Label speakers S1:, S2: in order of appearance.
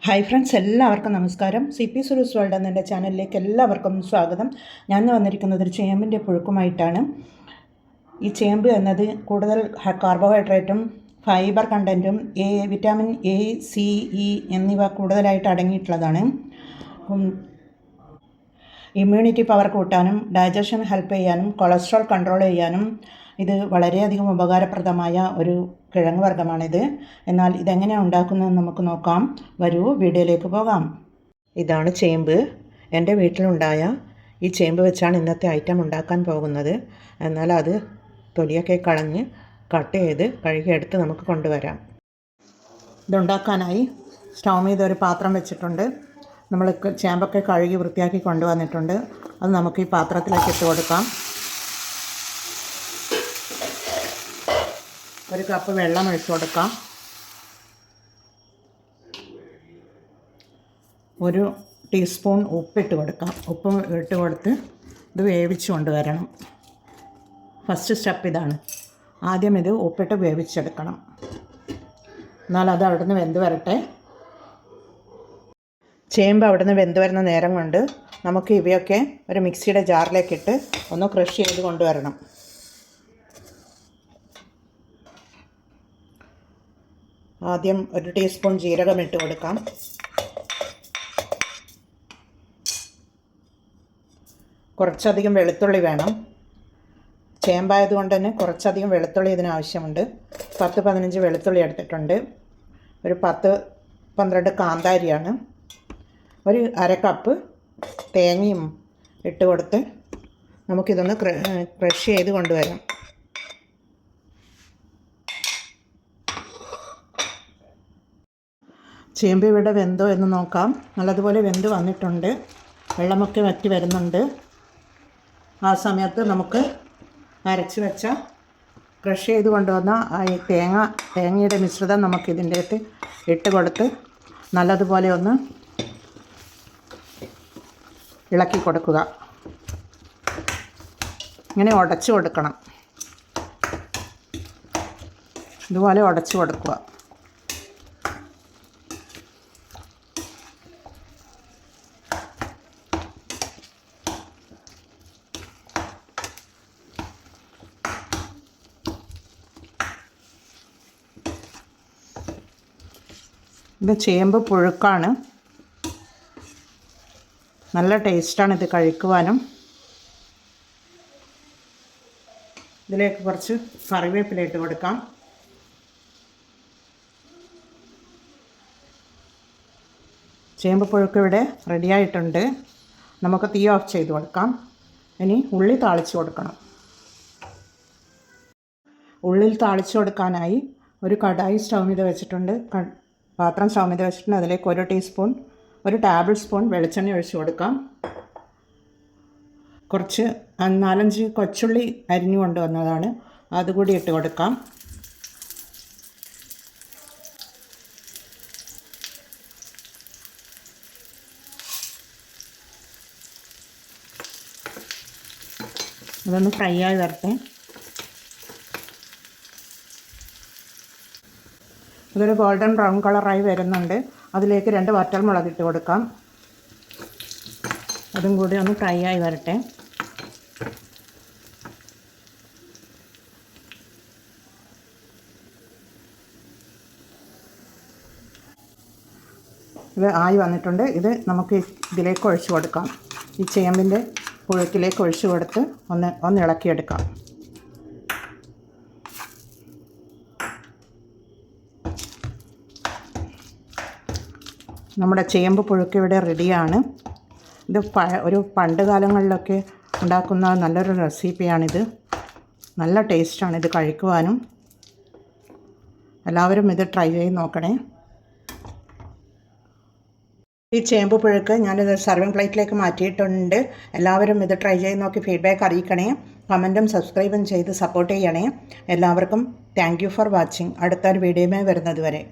S1: Hi friends, എല്ലാവർക്കും നമസ്കാരം. C P സുരൂസ് world എന്ന എൻ്റെ ചാനലിലേക്ക് എല്ലാവർക്കും സ്വാഗതം. ഞാൻ വന്നിരിക്കുന്നത് ഒരു ചേമ്പിൻ്റെ പുഴുക്കുമായിട്ടാണ്. ഈ ചേമ്പ് എന്നത് കൂടുതൽ കാർബോഹൈഡ്രേറ്റും ഫൈബർ കണ്ടൻറ്റും വിറ്റാമിൻ എ, സി, ഇ എന്നിവ കൂടുതലായിട്ട് അടങ്ങിയിട്ടുള്ളതാണ്. ഇമ്മ്യൂണിറ്റി പവർ കൂട്ടാനും ഡൈജഷൻ ഹെൽപ്പ് ചെയ്യാനും കൊളസ്ട്രോൾ കൺട്രോൾ ചെയ്യാനും ഇത് വളരെയധികം ഉപകാരപ്രദമായ ഒരു കിഴങ്ങ് വർഗ്ഗമാണിത്. എന്നാൽ ഇതെങ്ങനെയാണ് ഉണ്ടാക്കുന്നതെന്ന് നമുക്ക് നോക്കാം. വരൂ, വീഡിയോയിലേക്ക് പോകാം. ഇതാണ് ചേമ്പ്. എൻ്റെ വീട്ടിലുണ്ടായ ഈ ചേമ്പ് വെച്ചാണ് ഇന്നത്തെ ഐറ്റം ഉണ്ടാക്കാൻ പോകുന്നത്. എന്നാൽ അത് തൊലിയൊക്കെ കളഞ്ഞ് കട്ട് ചെയ്ത് കഴുകിയെടുത്ത് നമുക്ക് കൊണ്ടുവരാം. ഇതുണ്ടാക്കാനായി സ്റ്റൗ మీద ഒരു പാത്രം വെച്ചിട്ടുണ്ട്. നമ്മൾ ചേമ്പൊക്കെ കഴുകി വൃത്തിയാക്കി കൊണ്ടുവന്നിട്ടുണ്ട്. അത് നമുക്ക് ഈ പാത്രത്തിലേക്ക് ഇട്ട് കൊടുക്കാം. ഒരു കപ്പ് വെള്ളം ഒഴിച്ചു കൊടുക്കാം. ഒരു ടീസ്പൂൺ ഉപ്പിട്ട് കൊടുക്കാം. ഉപ്പ് ഇട്ട് കൊടുത്ത് ഇത് വേവിച്ച് കൊണ്ടുവരണം. ഫസ്റ്റ് സ്റ്റെപ്പ് ഇതാണ്. ആദ്യം ഇത് ഉപ്പിട്ട് വേവിച്ചെടുക്കണം. എന്നാൽ അത് അവിടുന്ന് വെന്ത് വരട്ടെ. ചേമ്പ് അവിടുന്ന് വെന്ത് വരുന്ന നേരം കൊണ്ട് നമുക്ക് ഇവയൊക്കെ ഒരു മിക്സിയുടെ ജാറിലേക്കിട്ട് ഒന്ന് ക്രഷ് ചെയ്ത് കൊണ്ടുവരണം. ആദ്യം ഒരു ടീസ്പൂൺ ജീരകം ഇട്ട് കൊടുക്കാം. കുറച്ചധികം വെളുത്തുള്ളി വേണം. ചേമ്പായതുകൊണ്ട് തന്നെ കുറച്ചധികം വെളുത്തുള്ളി ഇതിനാവശ്യമുണ്ട്. 10-15 വെളുത്തുള്ളി എടുത്തിട്ടുണ്ട്. ഒരു 10-12 കാന്താരിയാണ്. ഒരു അരക്കപ്പ് തേങ്ങയും ഇട്ട് കൊടുത്ത് നമുക്കിതൊന്ന് ക്രഷ് ചെയ്ത് കൊണ്ടുവരാം. ചേമ്പ് ഇവിടെ വെന്തോ എന്ന് നോക്കാം. നല്ലതുപോലെ വെന്ത് വന്നിട്ടുണ്ട്. വെള്ളമൊക്കെ വറ്റി വരുന്നുണ്ട്. ആ സമയത്ത് നമുക്ക് അരച്ച് വെച്ച ക്രഷ് ചെയ്ത് കൊണ്ടുവന്ന ആ തേങ്ങയുടെ മിശ്രിതം നമുക്കിതിൻ്റെ അകത്ത് ഇട്ട് കൊടുത്ത് നല്ലതുപോലെ ഒന്ന് ഇളക്കി കൊടുക്കുക. ഇങ്ങനെ ഉടച്ചു കൊടുക്കണം. ഇതുപോലെ ഉടച്ചു കൊടുക്കുക. ഇത് ചേമ്പ് പുഴുക്കാണ്. നല്ല ടേസ്റ്റാണ് ഇത് കഴിക്കുവാനും. ഇതിലേക്ക് കുറച്ച് കറിവേപ്പില ഇട്ട് കൊടുക്കാം. ചേമ്പ് പുഴുക്ക് ഇവിടെ റെഡിയായിട്ടുണ്ട്. നമുക്ക് തീ ഓഫ് ചെയ്ത് കൊടുക്കാം. ഇനി ഉള്ളി താളിച്ച് കൊടുക്കണം. ഉള്ളിൽ താളിച്ച് കൊടുക്കാനായി ഒരു കടായി സ്റ്റൗ మీద വെച്ചിട്ടുണ്ട്. പാത്രം സ്റ്റൗ మీద വെച്ചിട്ടുണ്ട്. അതിലേക്ക് ഒരു ടേബിൾ സ്പൂൺ വെളിച്ചെണ്ണ ഒഴിച്ച് കൊടുക്കാം. കുറച്ച് 4-5 കൊച്ചുള്ളി അരിഞ്ഞു കൊണ്ടുവന്നതാണ്. അതുകൂടി ഇട്ട് കൊടുക്കാം. അതൊന്ന് ഫ്രൈ ആയി വരട്ടെ. ഇതൊരു ഗോൾഡൻ ബ്രൗൺ കളറായി വരുന്നുണ്ട്. അതിലേക്ക് 2 വറ്റൽമുളക് ഇട്ട് കൊടുക്കാം. അതും കൂടി ഒന്ന് ഫ്രൈ ആയി വരട്ടെ. ഇത് ആയി വന്നിട്ടുണ്ട്. ഇത് നമുക്ക് ഇതിലേക്ക് ഒഴിച്ചു കൊടുക്കാം. ഈ ചേമ്പിൻ്റെ പുഴുക്കിലേക്ക് ഒഴിച്ചു കൊടുത്ത് ഒന്ന് ഇളക്കിയെടുക്കാം. നമ്മുടെ ചേമ്പ് പുഴുക്ക് ഇവിടെ റെഡിയാണ്. ഇത് ഒരു പണ്ട് കാലങ്ങളിലൊക്കെ ഉണ്ടാക്കുന്ന നല്ലൊരു റെസിപ്പിയാണിത്. നല്ല ടേസ്റ്റാണ് ഇത് കഴിക്കുവാനും. എല്ലാവരും ഇത് ട്രൈ ചെയ്ത് നോക്കണേ. ഈ ചേമ്പ് പുഴുക്ക് ഞാനിത് സർവിങ് പ്ലേറ്റിലേക്ക് മാറ്റിയിട്ടുണ്ട്. എല്ലാവരും ഇത് ട്രൈ ചെയ്ത് നോക്കി ഫീഡ്ബാക്ക് അറിയിക്കണേ. കമൻറ്റും സബ്സ്ക്രൈബും ചെയ്ത് സപ്പോർട്ട് ചെയ്യണേ. എല്ലാവർക്കും താങ്ക് യു ഫോർ വാച്ചിങ്. അടുത്തൊരു വീഡിയോയുമായി വരുന്നത് വരെ.